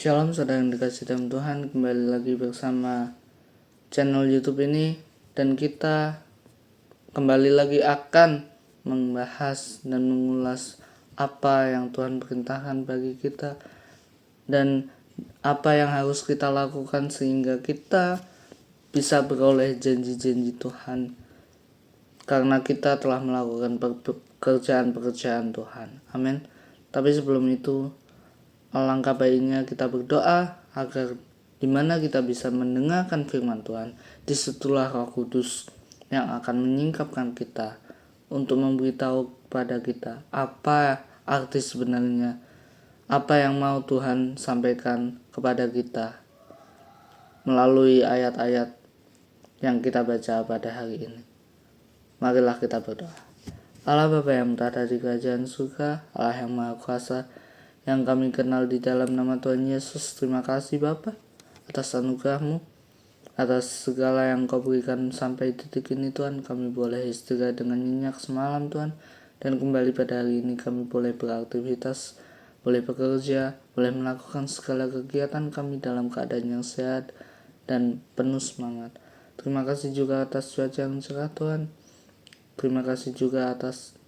Shalom saudara yang dikasih dalam Tuhan, kembali lagi bersama channel YouTube ini, dan kita kembali lagi akan membahas dan mengulas apa yang Tuhan perintahkan bagi kita dan apa yang harus kita lakukan sehingga kita bisa beroleh janji-janji Tuhan, karena kita telah melakukan pekerjaan-pekerjaan Tuhan. Amin. Tapi sebelum itu, alangkah baiknya kita berdoa agar dimana kita bisa mendengarkan firman Tuhan, disitulah Roh Kudus yang akan menyingkapkan kita untuk memberitahu kepada kita apa arti sebenarnya, apa yang mau Tuhan sampaikan kepada kita melalui ayat-ayat yang kita baca pada hari ini. Marilah kita berdoa. Allah Bapa yang berada di kerajaan surga, Allah yang Maha Kuasa, yang kami kenal di dalam nama Tuhan Yesus, terima kasih Bapa atas anugerah-Mu, atas segala yang Kau berikan sampai detik ini Tuhan. Kami boleh istirahat dengan nyenyak semalam Tuhan, dan kembali pada hari ini kami boleh beraktivitas, boleh bekerja, boleh melakukan segala kegiatan kami dalam keadaan yang sehat dan penuh semangat. Terima kasih juga atas cuaca yang cerah Tuhan. Terima kasih juga atas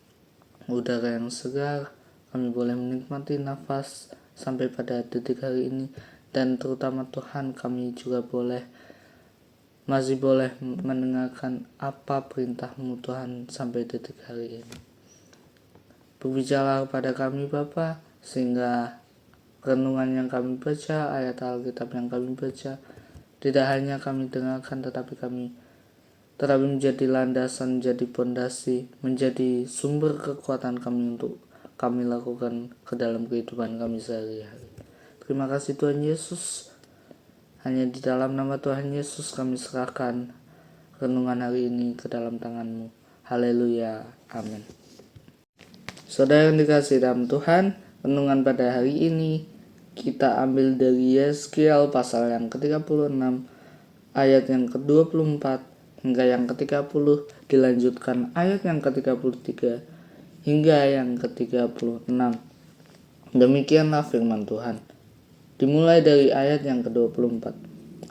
udara yang segar. Kami boleh menikmati nafas sampai pada detik hari ini, dan terutama Tuhan, kami juga masih boleh mendengarkan apa perintah-Mu Tuhan sampai detik hari ini. Berbicara kepada kami Bapa, sehingga renungan yang kami baca, ayat Alkitab yang kami baca, tidak hanya kami dengarkan tetapi menjadi landasan, menjadi pondasi, menjadi sumber kekuatan kami untuk kami lakukan ke dalam kehidupan kami sehari-hari. Terima kasih Tuhan Yesus. Hanya di dalam nama Tuhan Yesus kami serahkan renungan hari ini ke dalam tangan-Mu. Haleluya. Amin. Saudara yang dikasih dalam Tuhan, renungan pada hari ini kita ambil dari Yeskiel pasal yang ke-36 ayat yang ke-24 hingga yang ke-30, dilanjutkan ayat yang ke-33 hingga yang ke-36. Demikianlah firman Tuhan. Dimulai dari ayat yang ke-24.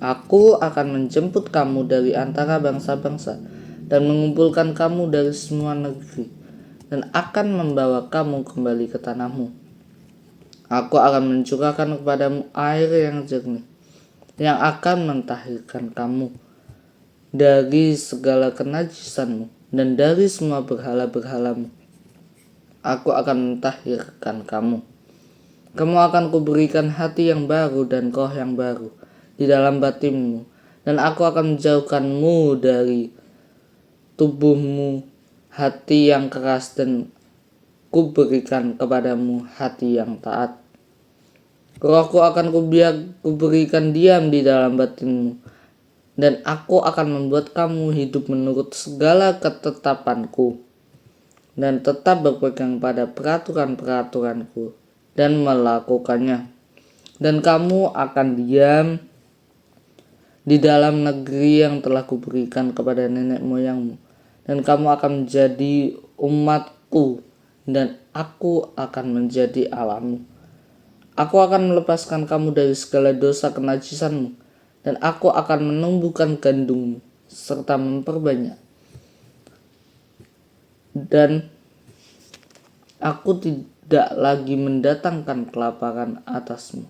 Aku akan menjemput kamu dari antara bangsa-bangsa dan mengumpulkan kamu dari semua negeri, dan akan membawa kamu kembali ke tanahmu. Aku akan mencurahkan kepadamu air yang jernih, yang akan mentahirkan kamu dari segala kenajisanmu dan dari semua berhala-berhalamu. Aku akan mentahirkan kamu. Kamu akan kuberikan hati yang baru dan roh yang baru di dalam batinmu, dan aku akan menjauhkanmu dari tubuhmu hati yang keras, dan kuberikan kepadamu hati yang taat. Rohku akan kuberikan diam di dalam batinmu, dan aku akan membuat kamu hidup menurut segala ketetapanku, dan tetap berpegang pada peraturan-peraturanku dan melakukannya. Dan kamu akan diam di dalam negeri yang telah kuberikan kepada nenek moyangmu, dan kamu akan menjadi umatku, dan aku akan menjadi Allahmu. Aku akan melepaskan kamu dari segala dosa kenajisanmu, dan aku akan menumbuhkan gandummu serta memperbanyak. Dan aku tidak lagi mendatangkan kelaparan atasmu.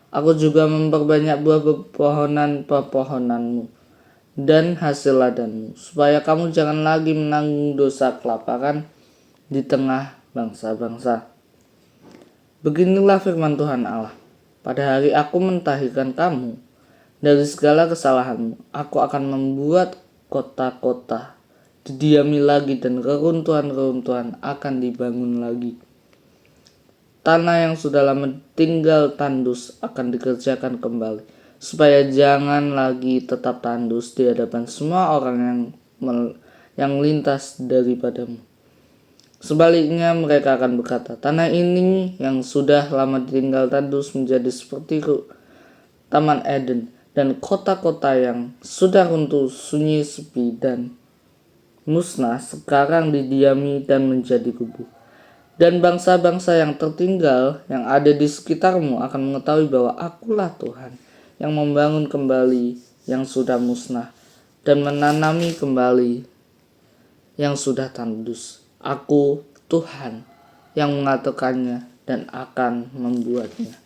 Aku juga memperbanyak buah pepohonan-pepohonanmu dan hasil ladangmu, supaya kamu jangan lagi menanggung dosa kelaparan di tengah bangsa-bangsa. Beginilah firman Tuhan Allah. Pada hari aku mentahirkan kamu dari segala kesalahanmu, aku akan membuat kota-kota didiami lagi, dan reruntuhan-reruntuhan akan dibangun lagi. Tanah yang sudah lama tinggal tandus akan dikerjakan kembali, supaya jangan lagi tetap tandus di hadapan semua orang yang lintas daripadamu. Sebaliknya mereka akan berkata, tanah ini yang sudah lama tinggal tandus menjadi seperti Taman Eden, dan kota-kota yang sudah runtuh, sunyi, sepi, dan musnah sekarang didiami dan menjadi kubu. Dan bangsa-bangsa yang tertinggal yang ada di sekitarmu akan mengetahui bahwa akulah Tuhan yang membangun kembali yang sudah musnah dan menanami kembali yang sudah tandus. Aku Tuhan yang mengatakannya dan akan membuatnya.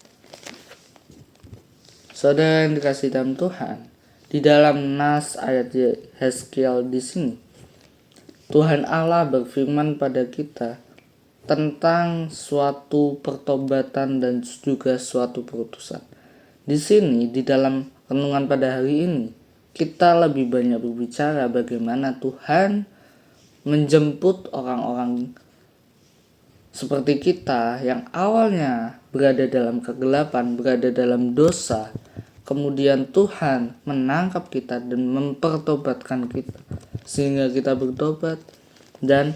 Saudara yang dikasihi dalam Tuhan, di dalam nas ayat Yeskiel di sini, Tuhan Allah berfirman pada kita tentang suatu pertobatan dan juga suatu perutusan. Di sini, di dalam renungan pada hari ini, kita lebih banyak berbicara bagaimana Tuhan menjemput orang-orang seperti kita yang awalnya berada dalam kegelapan, berada dalam dosa. Kemudian Tuhan menangkap kita dan mempertobatkan kita sehingga kita bertobat dan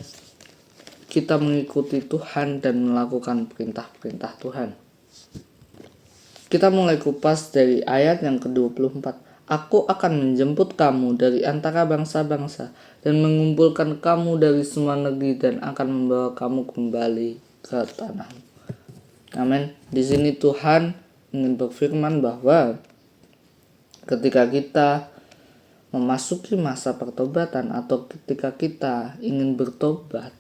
kita mengikuti Tuhan dan melakukan perintah-perintah Tuhan. Kita mulai kupas dari ayat yang ke-24. Aku akan menjemput kamu dari antara bangsa-bangsa dan mengumpulkan kamu dari semua negeri dan akan membawa kamu kembali ke tanahmu. Amin. Di sini Tuhan ingin berfirman bahwa ketika kita memasuki masa pertobatan atau ketika kita ingin bertobat,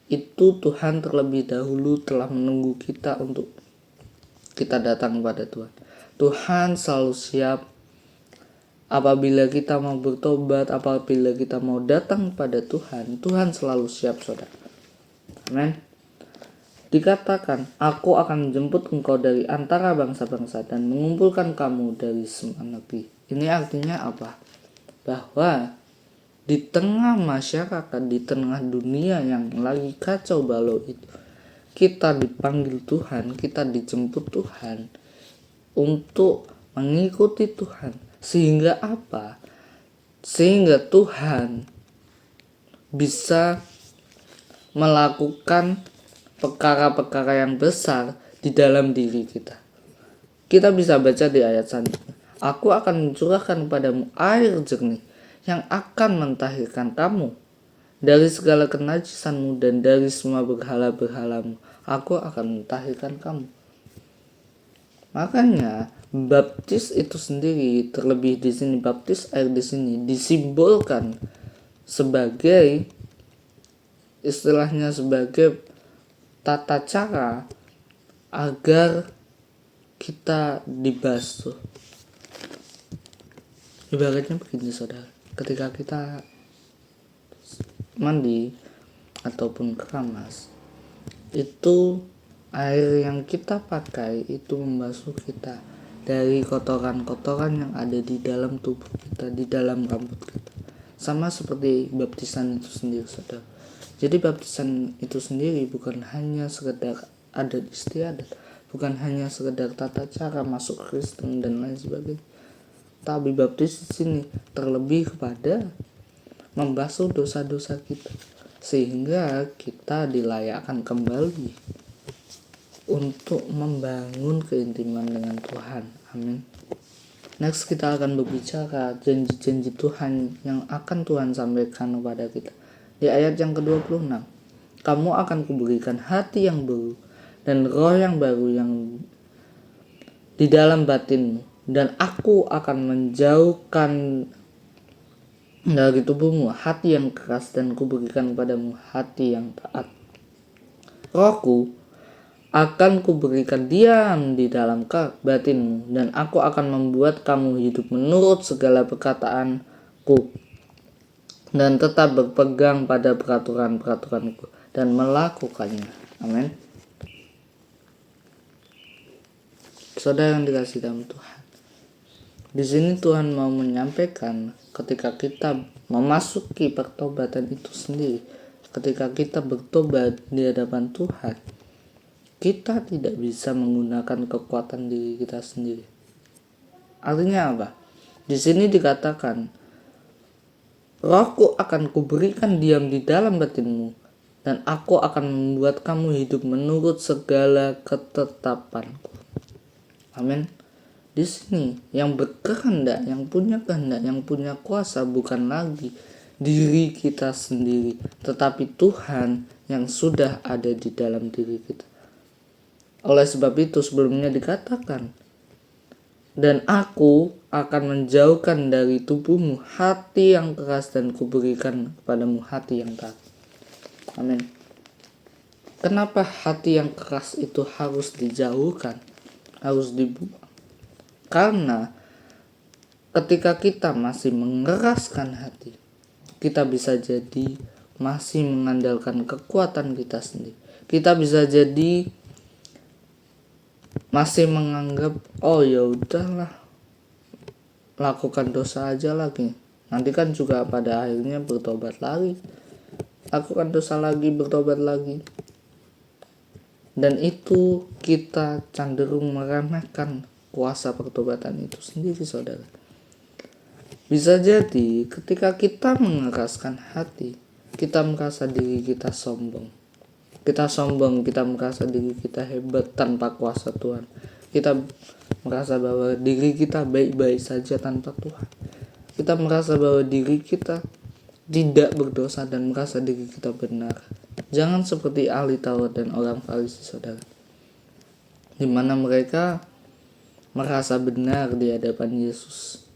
itu Tuhan terlebih dahulu telah menunggu kita untuk kita datang kepada Tuhan. Tuhan selalu siap apabila kita mau bertobat, apabila kita mau datang kepada Tuhan, Tuhan selalu siap, saudara. Amin. Dikatakan, aku akan menjemput engkau dari antara bangsa-bangsa dan mengumpulkan kamu dari semua negeri. Ini artinya apa? Bahwa di tengah masyarakat, di tengah dunia yang lagi kacau balau itu, kita dipanggil Tuhan, kita dijemput Tuhan untuk mengikuti Tuhan. Sehingga apa? Sehingga Tuhan bisa melakukan perkara-perkara yang besar di dalam diri kita. Kita bisa baca di ayat selanjutnya. Aku akan mencurahkan padamu air jernih yang akan mentahirkan kamu dari segala kenajisanmu dan dari semua berhala-berhalamu. Aku akan mentahirkan kamu. Makanya baptis itu sendiri, terlebih di sini baptis air di sini disimbolkan sebagai istilahnya sebagai tata cara agar kita dibasuh. Ibaratnya begini, saudara. Ketika kita mandi ataupun keramas, itu air yang kita pakai itu membasuh kita dari kotoran-kotoran yang ada di dalam tubuh kita, di dalam rambut kita. Sama seperti baptisan itu sendiri, saudara. Jadi baptisan itu sendiri bukan hanya sekedar adat istiadat, bukan hanya sekedar tata cara masuk Kristen dan lain sebagainya. Tapi baptis di sini terlebih kepada membasuh dosa-dosa kita sehingga kita dilayakkan kembali untuk membangun keintiman dengan Tuhan. Amin. Next kita akan berbicara janji-janji Tuhan yang akan Tuhan sampaikan kepada kita. Di ayat yang ke-26, kamu akan kuberikan hati yang baru dan roh yang baru yang di dalam batinmu, dan aku akan menjauhkan dari tubuhmu hati yang keras dan kuberikan padamu hati yang taat. Rohku akan kuberikan diam di dalam batinmu, dan aku akan membuat kamu hidup menurut segala perkataanku dan tetap berpegang pada peraturan-peraturanku dan melakukannya. Amin. Saudara yang dikasihi dalam Tuhan, di sini Tuhan mau menyampaikan ketika kita memasuki pertobatan itu sendiri, ketika kita bertobat di hadapan Tuhan, kita tidak bisa menggunakan kekuatan diri kita sendiri. Artinya apa? Di sini dikatakan, Rohku akan kuberikan diam di dalam batinmu, dan aku akan membuat kamu hidup menurut segala ketetapanku. Amin. Di sini yang berkehendak, yang punya kehendak, yang punya kuasa bukan lagi diri kita sendiri, tetapi Tuhan yang sudah ada di dalam diri kita. Oleh sebab itu sebelumnya dikatakan, dan aku akan menjauhkan dari tubuhmu hati yang keras dan kuberikan kepadamu hati yang taat. Amin. Kenapa hati yang keras itu harus dijauhkan, harus dibuang? Karena ketika kita masih mengeraskan hati, kita bisa jadi masih mengandalkan kekuatan kita sendiri. Kita bisa jadi masih menganggap, oh ya udahlah, lakukan dosa aja lagi. Nanti kan juga pada akhirnya bertobat lagi. Lakukan dosa lagi, bertobat lagi. Dan itu kita cenderung meremehkan kuasa pertobatan itu sendiri, saudara. Bisa jadi ketika kita mengeraskan hati, kita merasa diri kita sombong. Kita merasa diri kita hebat tanpa kuasa Tuhan. Kita merasa bahwa diri kita baik-baik saja tanpa Tuhan. Kita merasa bahwa diri kita tidak berdosa dan merasa diri kita benar. Jangan seperti ahli Taurat dan orang Farisi, saudara, di mana mereka merasa benar di hadapan Yesus.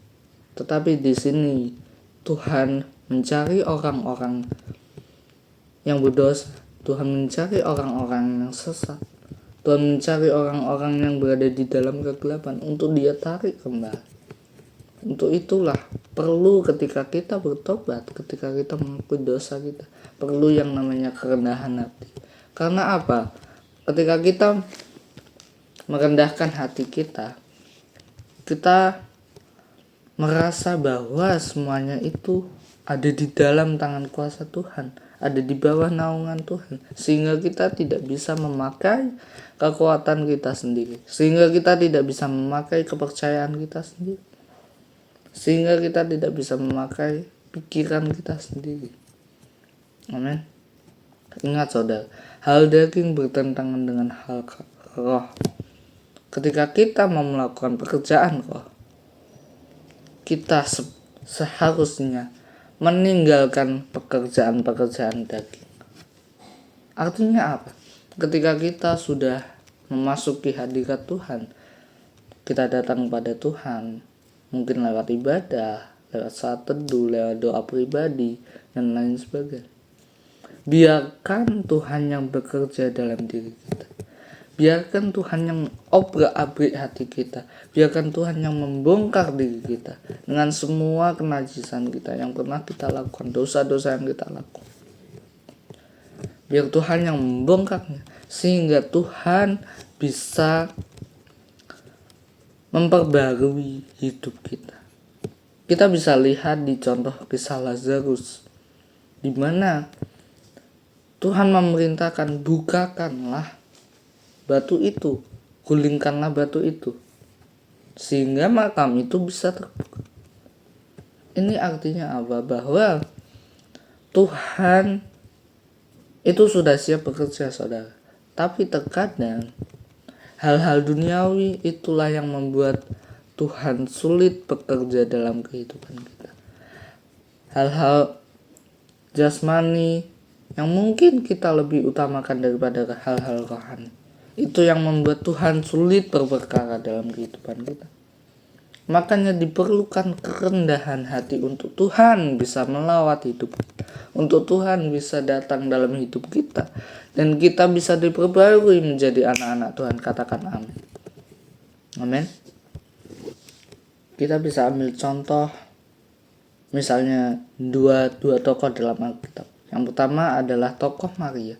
Tetapi di sini Tuhan mencari orang-orang yang berdosa. Tuhan mencari orang-orang yang sesat. Tuhan mencari orang-orang yang berada di dalam kegelapan untuk Dia tarik kembali. Untuk itulah perlu ketika kita bertobat, ketika kita mengakui dosa kita, perlu yang namanya kerendahan hati. Karena apa? Ketika kita merendahkan hati kita, kita merasa bahwa semuanya itu ada di dalam tangan kuasa Tuhan, ada di bawah naungan Tuhan, sehingga kita tidak bisa memakai kekuatan kita sendiri, sehingga kita tidak bisa memakai kepercayaan kita sendiri, sehingga kita tidak bisa memakai pikiran kita sendiri. Amin. Ingat saudara, hal daging bertentangan dengan hal roh. Ketika kita mau melakukan pekerjaan roh, kita seharusnya meninggalkan pekerjaan-pekerjaan daging. Artinya apa? Ketika kita sudah memasuki hadirat Tuhan, kita datang pada Tuhan, mungkin lewat ibadah, lewat saat teduh, lewat doa pribadi, dan lain sebagainya. Biarkan Tuhan yang bekerja dalam diri kita. Biarkan Tuhan yang obrak-abrik hati kita. Biarkan Tuhan yang membongkar diri kita dengan semua kenajisan kita yang pernah kita lakukan, dosa-dosa yang kita lakukan. Biar Tuhan yang membongkarnya, sehingga Tuhan bisa memperbarui hidup kita. Kita bisa lihat di contoh kisah Lazarus, di mana Tuhan memerintahkan, bukakanlah batu itu, gulingkanlah batu itu, sehingga makam itu bisa terbuka. Ini artinya apa? Bahwa Tuhan itu sudah siap bekerja, saudara. Tapi terkadang hal-hal duniawi itulah yang membuat Tuhan sulit bekerja dalam kehidupan kita. Hal-hal jasmani yang mungkin kita lebih utamakan daripada hal-hal rohani, itu yang membuat Tuhan sulit berperkara dalam kehidupan kita. Makanya diperlukan kerendahan hati untuk Tuhan bisa melawat hidup kita, untuk Tuhan bisa datang dalam hidup kita, dan kita bisa diperbarui menjadi anak-anak Tuhan. Katakan amin. Amin. Kita bisa ambil contoh, misalnya dua tokoh dalam Alkitab. Yang pertama adalah tokoh Maria.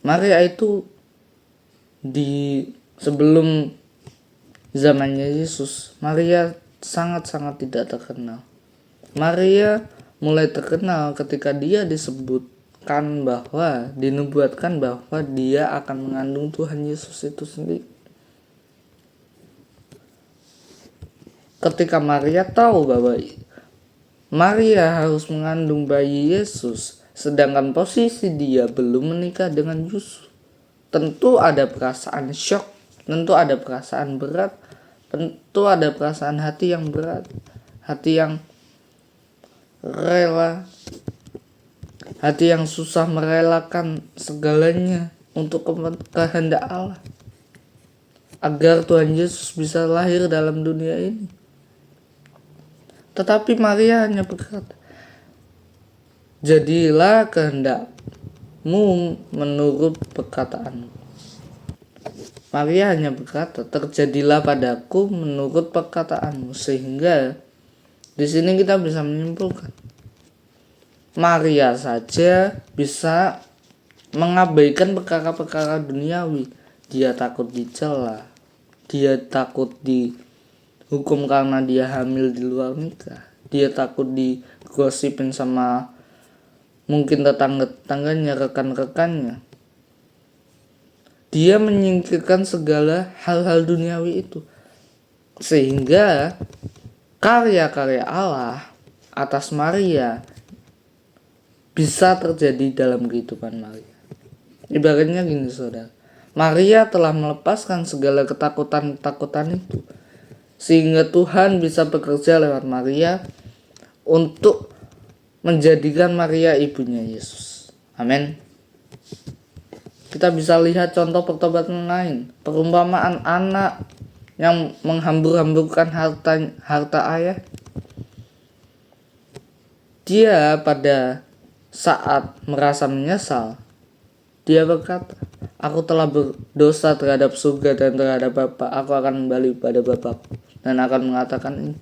Maria itu sebelum zamannya Yesus, Maria sangat-sangat tidak terkenal. Maria mulai terkenal ketika dia dinubuatkan bahwa dia akan mengandung Tuhan Yesus itu sendiri. Ketika Maria tahu bahwa Maria harus mengandung bayi Yesus, sedangkan posisi dia belum menikah dengan Yusuf, tentu ada perasaan syok, tentu ada perasaan berat, tentu ada perasaan hati yang berat, hati yang rela hati yang susah merelakan segalanya untuk kehendak Allah, agar Tuhan Yesus bisa lahir dalam dunia ini. Tetapi Maria hanya berkata, "Jadilah kehendakmu menurut perkataanmu." Maria hanya berkata, "Terjadilah padaku menurut perkataanmu." Sehingga di sini kita bisa menyimpulkan, Maria saja bisa mengabaikan perkara-perkara duniawi. Dia takut dicela, dia takut dihukum karena dia hamil di luar nikah, dia takut digosipin sama mungkin tetangga-tetangganya, rekan-rekannya. Dia menyingkirkan segala hal-hal duniawi itu, sehingga karya-karya Allah atas Maria bisa terjadi dalam kehidupan Maria. Ibaratnya gini saudara, Maria telah melepaskan segala ketakutan-ketakutan itu, sehingga Tuhan bisa bekerja lewat Maria untuk menjadikan Maria ibunya Yesus. Amin. Kita bisa lihat contoh pertobatan lain, perumpamaan anak yang menghambur-hamburkan harta ayah. Dia pada saat merasa menyesal, dia berkata, "Aku telah berdosa terhadap surga dan terhadap Bapa. Aku akan kembali pada Bapakku." Dan akan mengatakan ini.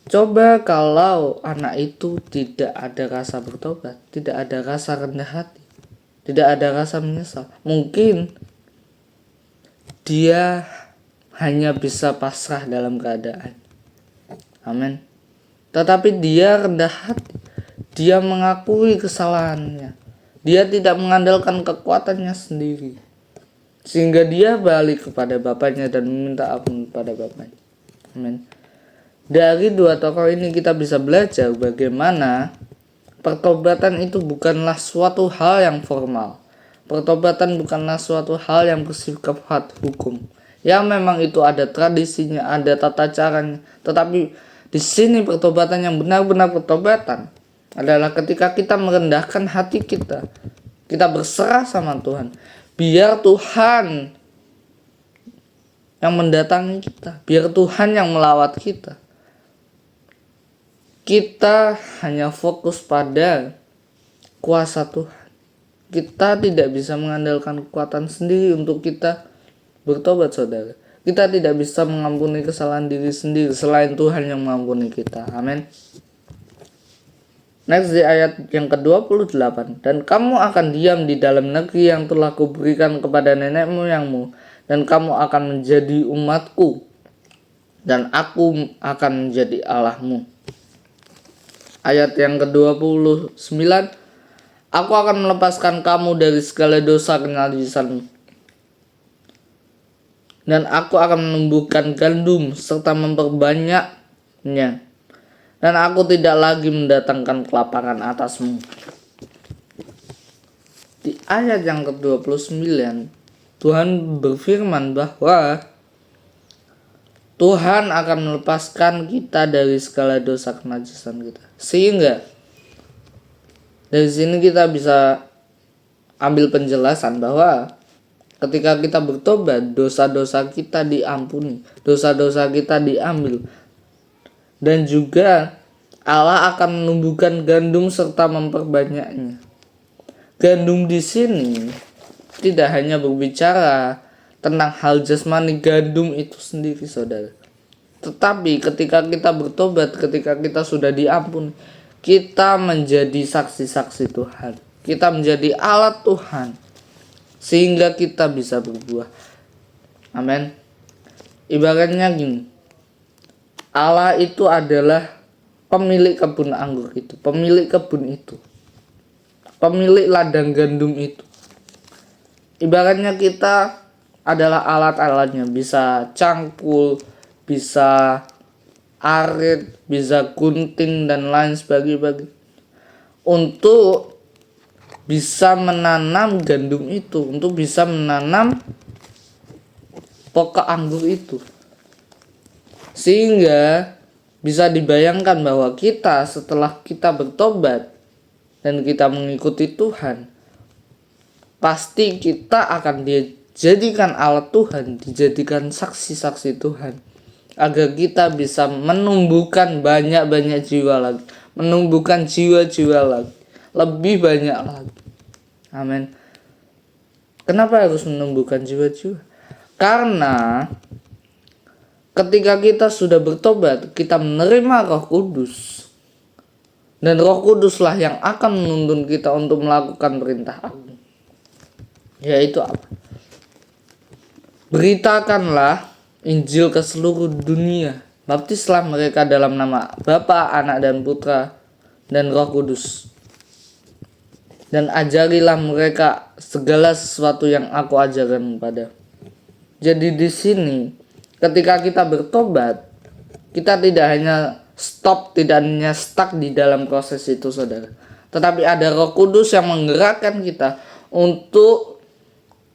Coba kalau anak itu tidak ada rasa bertobat, tidak ada rasa rendah hati, tidak ada rasa menyesal, mungkin dia hanya bisa pasrah dalam keadaan. Amin. Tetapi dia rendah hati, dia mengakui kesalahannya, dia tidak mengandalkan kekuatannya sendiri, sehingga dia balik kepada bapaknya dan meminta ampun kepada bapaknya. Amin. Dari dua tokoh ini kita bisa belajar bagaimana pertobatan itu bukanlah suatu hal yang formal. Pertobatan bukanlah suatu hal yang bersifat hukum. Ya memang itu ada tradisinya, ada tata caranya. Tetapi di sini pertobatan yang benar-benar pertobatan adalah ketika kita merendahkan hati kita. Kita berserah sama Tuhan. Biar Tuhan yang mendatangi kita. Biar Tuhan yang melawat kita. Kita hanya fokus pada kuasa Tuhan. Kita tidak bisa mengandalkan kekuatan sendiri untuk kita bertobat, saudara. Kita tidak bisa mengampuni kesalahan diri sendiri selain Tuhan yang mengampuni kita. Amin. Next di ayat yang ke-28. "Dan kamu akan diam di dalam negeri yang telah kuberikan kepada nenek moyangmu, dan kamu akan menjadi umatku, dan aku akan menjadi Allahmu." Ayat yang ke-29. "Aku akan melepaskan kamu dari segala dosa kenajisanmu, dan aku akan menumbuhkan gandum serta memperbanyaknya, dan aku tidak lagi mendatangkan kelaparan atasmu." Di ayat yang ke-29, Tuhan berfirman bahwa Tuhan akan melepaskan kita dari segala dosa kenajisan kita. Sehingga dari sini kita bisa ambil penjelasan bahwa ketika kita bertobat, dosa-dosa kita diampuni, dosa-dosa kita diambil. Dan juga Allah akan menumbuhkan gandum serta memperbanyaknya. Gandum di sini tidak hanya berbicara tentang hal jasmani gandum itu sendiri, saudara. Tetapi ketika kita bertobat, ketika kita sudah diampuni, kita menjadi saksi-saksi Tuhan. Kita menjadi alat Tuhan, sehingga kita bisa berbuah. Amin. Ibaratnya gini, Allah itu adalah pemilik kebun anggur itu, pemilik kebun itu, pemilik ladang gandum itu. Ibaratnya kita adalah alat-alatnya, bisa cangkul, bisa arit, bisa gunting, dan lain sebagainya, untuk bisa menanam gandum itu, untuk bisa menanam pokok anggur itu. Sehingga Bisa dibayangkan bahwa kita setelah kita bertobat dan kita mengikuti Tuhan, pasti kita akan dijadikan alat Tuhan, dijadikan saksi-saksi Tuhan, agar kita bisa menumbuhkan banyak-banyak jiwa lagi, menumbuhkan jiwa-jiwa lagi, lebih banyak lagi. Amin. Kenapa harus menumbuhkan jiwa-jiwa? Karena ketika kita sudah bertobat, kita menerima Roh Kudus. Dan Roh Kuduslah yang akan menuntun kita untuk melakukan perintah agung. Yaitu apa? Beritakanlah Injil ke seluruh dunia. Baptislah mereka dalam nama Bapa, Anak, dan Putra, dan Roh Kudus. Dan ajarilah mereka segala sesuatu yang aku ajarkan kepada. Jadi di sini, ketika kita bertobat, kita tidak hanya tidak hanya stuck di dalam proses itu, saudara. Tetapi ada Roh Kudus yang menggerakkan kita untuk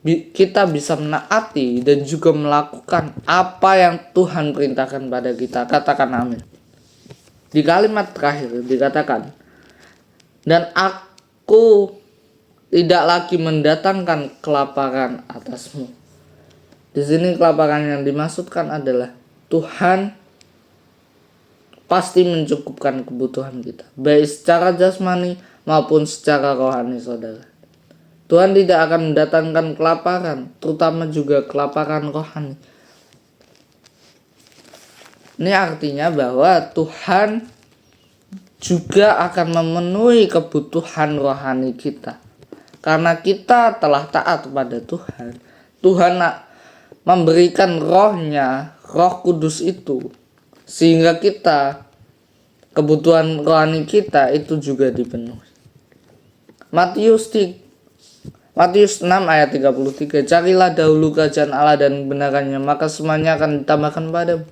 kita bisa menaati dan juga melakukan apa yang Tuhan perintahkan pada kita. Katakan amin. Di kalimat terakhir dikatakan, dan aku tidak lagi mendatangkan kelaparan atasmu. Di sini kelaparan yang dimaksudkan adalah Tuhan pasti mencukupkan kebutuhan kita, baik secara jasmani maupun secara rohani, saudara. Tuhan tidak akan mendatangkan kelaparan, terutama juga kelaparan rohani. Ini artinya bahwa Tuhan juga akan memenuhi kebutuhan rohani kita. Karena kita telah taat kepada Tuhan, Tuhan memberikan rohnya, Roh Kudus itu, sehingga kebutuhan rohani kita itu juga dipenuhi. Matius 6 ayat 33, carilah dahulu kerajaan Allah dan kebenarannya, maka semuanya akan ditambahkan padamu.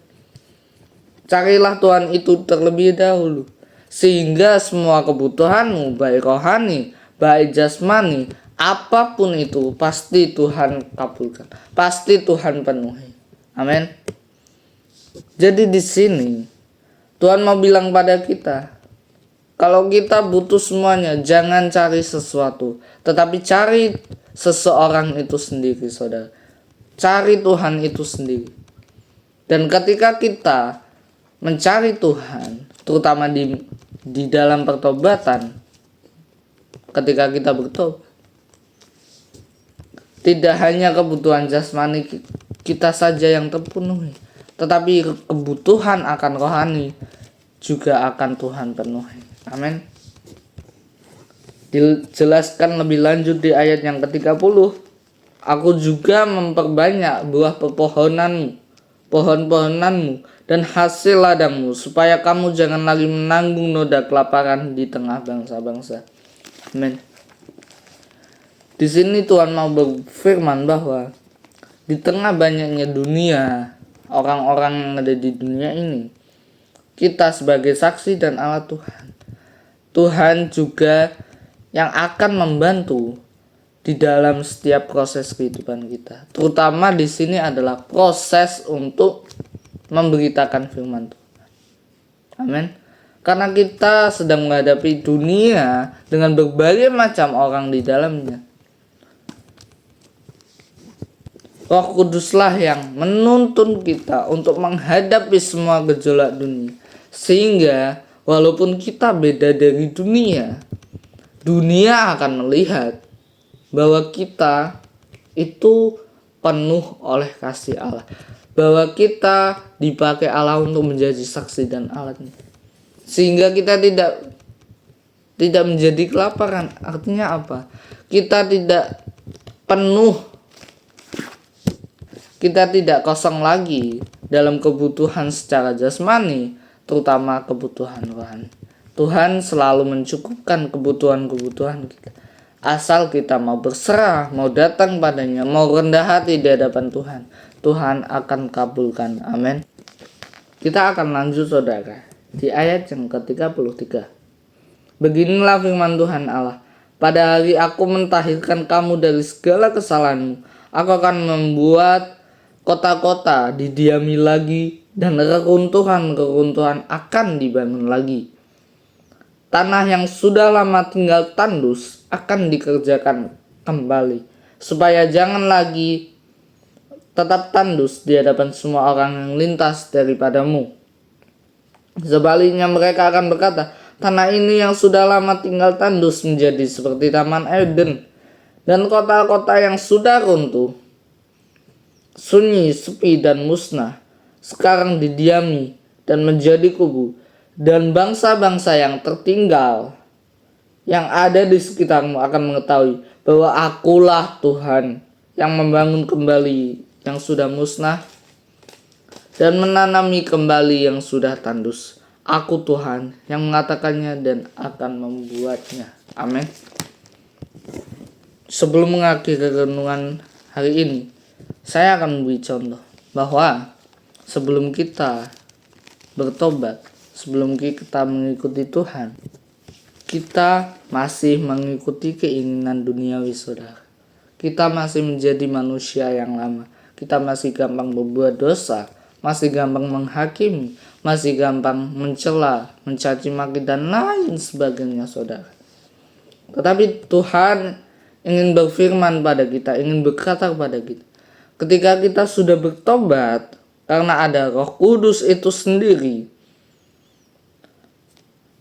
Carilah Tuhan itu terlebih dahulu, sehingga semua kebutuhanmu, baik rohani, baik jasmani, apapun itu, pasti Tuhan kabulkan, pasti Tuhan penuhi. Amin. Jadi di sini Tuhan mau bilang pada kita, kalau kita butuh semuanya, jangan cari sesuatu, tetapi cari seseorang itu sendiri, saudara. Cari Tuhan itu sendiri. Dan ketika kita mencari Tuhan, terutama di dalam pertobatan, ketika kita bertobat, tidak hanya kebutuhan jasmani kita saja yang terpenuhi, tetapi kebutuhan akan rohani juga akan Tuhan penuhi. Amin. Dijelaskan lebih lanjut di ayat yang ke-30. Aku juga memperbanyak buah pohon-pohonanmu dan hasil ladangmu, supaya kamu jangan lagi menanggung noda kelaparan di tengah bangsa-bangsa. Amin. Di sini Tuhan mau berfirman bahwa di tengah banyaknya dunia, orang-orang yang ada di dunia ini, kita sebagai saksi dan alat Tuhan juga yang akan membantu di dalam setiap proses kehidupan kita. Terutama di sini adalah proses untuk memberitakan firman Tuhan. Amin. Karena kita sedang menghadapi dunia dengan berbagai macam orang di dalamnya. Roh Kuduslah yang menuntun kita untuk menghadapi semua gejolak dunia. Sehingga walaupun kita beda dari dunia akan melihat bahwa kita itu penuh oleh kasih Allah. Bahwa kita dipakai Allah untuk menjadi saksi dan alatnya. Sehingga kita tidak menjadi kelaparan. Artinya apa? Kita tidak penuh, kita tidak kosong lagi dalam kebutuhan secara jasmani, terutama kebutuhan rohani. Tuhan selalu mencukupkan kebutuhan-kebutuhan kita. Asal kita mau berserah, mau datang padanya, mau rendah hati di hadapan Tuhan, Tuhan akan kabulkan. Amin. Kita akan lanjut, saudara, di ayat yang ke-33. Beginilah firman Tuhan Allah. Pada hari aku mentahirkan kamu dari segala kesalahanmu. Aku akan membuat kota-kota didiami lagi dan reruntuhan akan dibangun lagi. Tanah yang sudah lama tinggal tandus akan dikerjakan kembali, supaya jangan lagi tetap tandus di hadapan semua orang yang lintas daripadamu. Sebaliknya mereka akan berkata, tanah ini yang sudah lama tinggal tandus menjadi seperti Taman Eden, dan kota-kota yang sudah runtuh, sunyi, sepi, dan musnah, sekarang didiami dan menjadi kubu, dan bangsa-bangsa yang tertinggal yang ada di sekitarmu akan mengetahui bahwa Akulah Tuhan yang membangun kembali yang sudah musnah dan menanami kembali yang sudah tandus. Aku Tuhan yang mengatakannya dan akan membuatnya. Amin. Sebelum mengakhiri renungan hari ini, saya akan memberi contoh bahwa sebelum kita bertobat, sebelum kita mengikuti Tuhan, kita masih mengikuti keinginan duniawi, saudara. Kita masih menjadi manusia yang lama. Kita masih gampang berbuat dosa, masih gampang menghakimi, masih gampang mencela, mencaci maki, dan lain sebagainya, saudara. Tetapi Tuhan ingin berfirman pada kita, ingin berkata kepada kita, ketika kita sudah bertobat, karena ada Roh Kudus itu sendiri,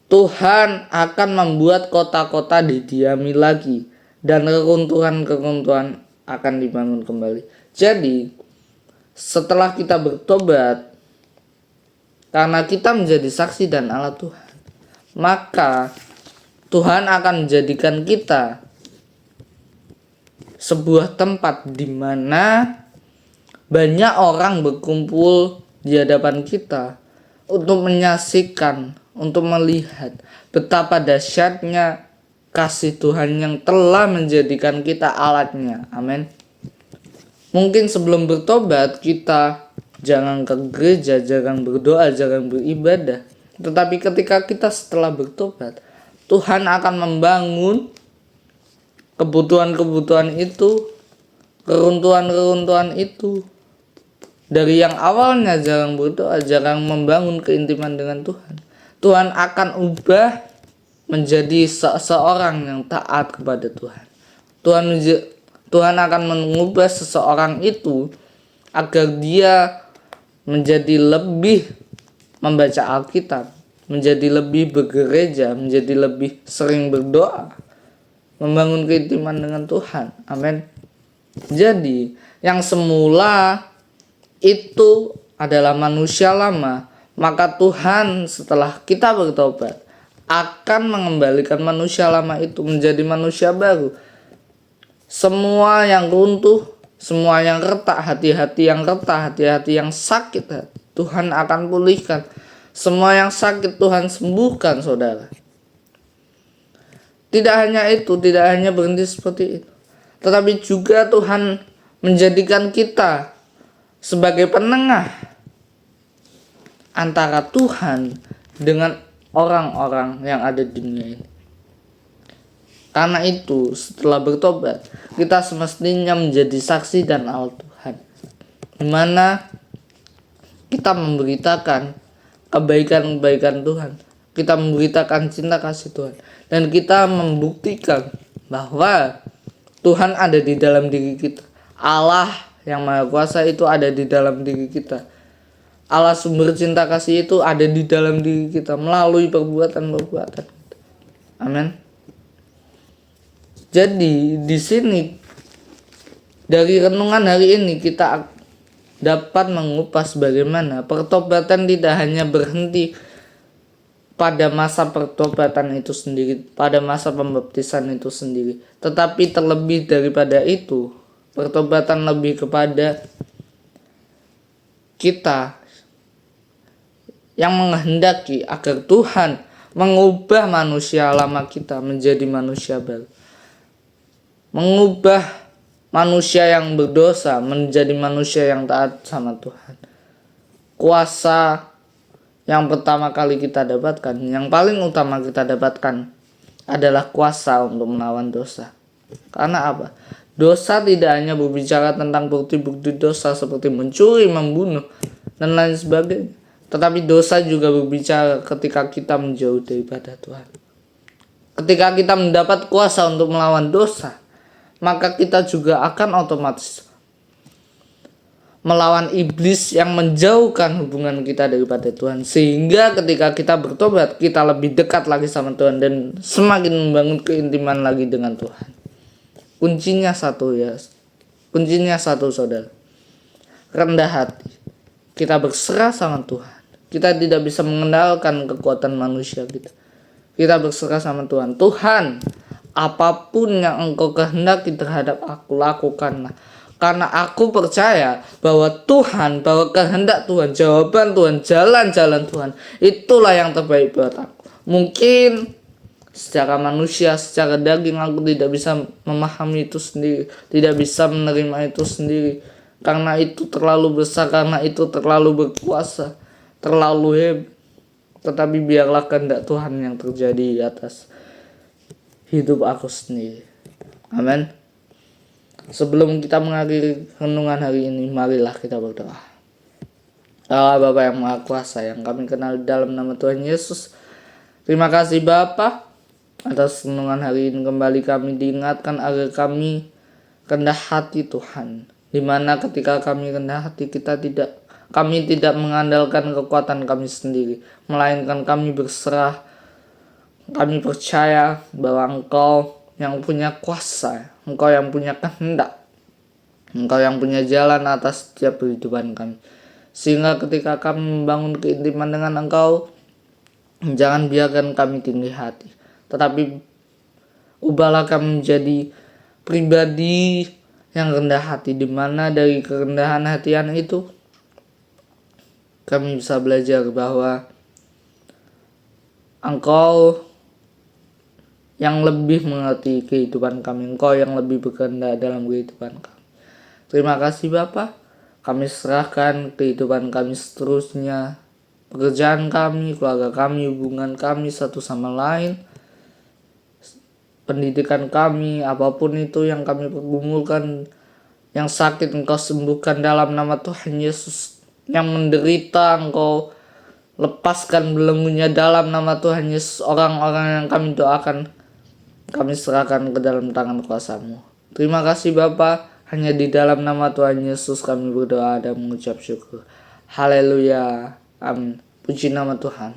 Tuhan akan membuat kota-kota didiami lagi dan reruntuhan akan dibangun kembali. Jadi, setelah kita bertobat, karena kita menjadi saksi dan alat Tuhan, maka Tuhan akan menjadikan kita sebuah tempat di mana banyak orang berkumpul di hadapan kita untuk menyaksikan, untuk melihat betapa dahsyatnya kasih Tuhan yang telah menjadikan kita alatnya. Amin. Mungkin sebelum bertobat kita jangan ke gereja, jangan berdoa, jangan beribadah. Tetapi ketika kita setelah bertobat, Tuhan akan membangun kebutuhan-kebutuhan itu, keruntuhan itu. Dari yang awalnya jarang berdoa, jarang membangun keintiman dengan Tuhan, Tuhan akan ubah menjadi seseorang yang taat kepada Tuhan. Tuhan akan mengubah seseorang itu agar dia menjadi lebih membaca Alkitab, menjadi lebih bergereja, menjadi lebih sering berdoa, membangun keintiman dengan Tuhan. Amin. Jadi, yang semula itu adalah manusia lama, maka Tuhan setelah kita bertobat akan mengembalikan manusia lama itu menjadi manusia baru. Semua yang runtuh, semua yang retak, hati-hati yang retak, hati-hati yang sakit, Tuhan akan pulihkan. Semua yang sakit Tuhan sembuhkan, saudara. Tidak hanya itu, tidak hanya berhenti seperti itu, tetapi juga Tuhan menjadikan kita sebagai penengah antara Tuhan dengan orang-orang yang ada di dunia ini. Karena itu, setelah bertobat, kita semestinya menjadi saksi dan alat Tuhan, di mana kita memberitakan kebaikan-kebaikan Tuhan, kita memberitakan cinta kasih Tuhan, dan kita membuktikan bahwa Tuhan ada di dalam diri kita. Allah yang Maha Kuasa itu ada di dalam diri kita. Allah sumber cinta kasih itu ada di dalam diri kita melalui perbuatan-perbuatan kita. Amin. Jadi di sini dari renungan hari ini kita dapat mengupas bagaimana pertobatan tidak hanya berhenti pada masa pertobatan itu sendiri, pada masa pembaptisan itu sendiri, tetapi terlebih daripada itu, pertobatan lebih kepada kita yang menghendaki agar Tuhan mengubah manusia lama kita menjadi manusia baru, mengubah manusia yang berdosa menjadi manusia yang taat sama Tuhan. Kuasa yang pertama kali kita dapatkan, yang paling utama kita dapatkan adalah kuasa untuk melawan dosa. Karena apa? Dosa tidak hanya berbicara tentang bukti-bukti dosa seperti mencuri, membunuh, dan lain sebagainya. Tetapi dosa juga berbicara ketika kita menjauh daripada Tuhan. Ketika kita mendapat kuasa untuk melawan dosa, maka kita juga akan otomatis melawan iblis yang menjauhkan hubungan kita daripada Tuhan. Sehingga ketika kita bertobat, kita lebih dekat lagi sama Tuhan dan semakin membangun keintiman lagi dengan Tuhan. Kuncinya satu ya. Kuncinya satu, saudara. Rendah hati. Kita berserah sama Tuhan. Kita tidak bisa mengendalikan kekuatan manusia kita. Kita berserah sama Tuhan. Tuhan, apapun yang Engkau kehendaki terhadap aku, lakukanlah. Karena aku percaya bahwa Tuhan, bahwa kehendak Tuhan, jawaban Tuhan, jalan-jalan Tuhan, itulah yang terbaik buat aku. Mungkin secara manusia, secara daging aku tidak bisa memahami itu sendiri, tidak bisa menerima itu sendiri. Karena itu terlalu besar, karena itu terlalu berkuasa, terlalu hebat. Tetapi biarlah kehendak Tuhan yang terjadi di atas hidup aku sendiri. Amin. Sebelum kita mengakhiri renungan hari ini, marilah kita berdoa. Allah Bapa yang Maha Kuasa, yang kami kenal dalam nama Tuhan Yesus, terima kasih Bapa atas renungan hari ini. Kembali kami diingatkan agar kami rendah hati Tuhan, dimana ketika kami rendah hati kami tidak mengandalkan kekuatan kami sendiri, melainkan kami berserah. Kami percaya bahwa Engkau yang punya kuasa, Engkau yang punya kehendak, Engkau yang punya jalan atas setiap kehidupan kami. Sehingga ketika kami membangun keintiman dengan Engkau, jangan biarkan kami tinggi hati, tetapi ubahlah kami menjadi pribadi yang rendah hati, di mana dari kerendahan hatian itu kami bisa belajar bahwa Engkau yang lebih mengerti kehidupan kami, Engkau yang lebih berkehendak dalam kehidupan kami. Terima kasih Bapa. Kami serahkan kehidupan kami seterusnya, pekerjaan kami, keluarga kami, hubungan kami satu sama lain, pendidikan kami, apapun itu yang kami pergumulkan, yang sakit Engkau sembuhkan dalam nama Tuhan Yesus, yang menderita Engkau lepaskan belenggunya dalam nama Tuhan Yesus. Orang-orang yang kami doakan, kami serahkan ke dalam tangan kuasa-Mu. Terima kasih Bapa. Hanya di dalam nama Tuhan Yesus kami berdoa dan mengucap syukur. Haleluya. Amin. Puji nama Tuhan.